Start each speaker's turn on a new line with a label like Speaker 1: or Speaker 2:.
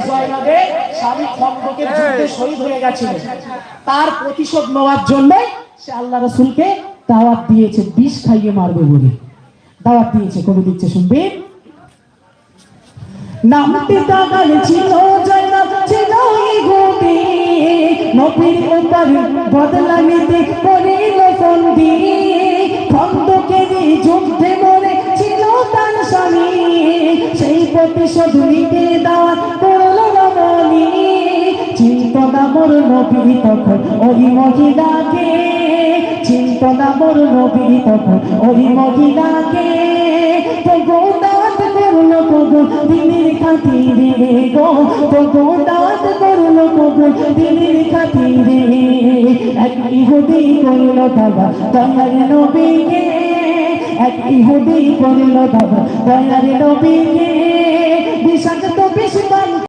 Speaker 1: জয়নবে স্বামী খন্দকের যুদ্ধে শহীদ হয়ে গেছিল, তার প্রতিশোধ নেওয়ার জন্য সে আল্লাহ রাসূলকে দাওয়াত দিয়েছে, বিষ খাইয়ে মারবে বলে দাওয়াত দিয়েছে। কবি দিচ্ছে, শুনবে। নামতে তাগাল ছিল জয়নব, ছিল ইহুদি, নবীর উপর বদলা নিতে করিল ফন্দি। খন্দকের যুদ্ধে মরে ছিল তার স্বামী, সেই প্রতিশোধ নিতে দাওয়াত করল রমণী। চিন্তা না মোর নবী তখন ওই মহিলাকে, চিন্তা না মোর নবী তখন ওই মহিলাকে। তবু দাওয়াত করল কবুল দিনের খাতিরে গো, তবু দাওয়াত করল কবুল দিনের খাতিরে। এক ইহুদি করল দাওয়া দয়ার নবীকে, এক ইহুদি করল দাওয়া দয়ার নবীকে।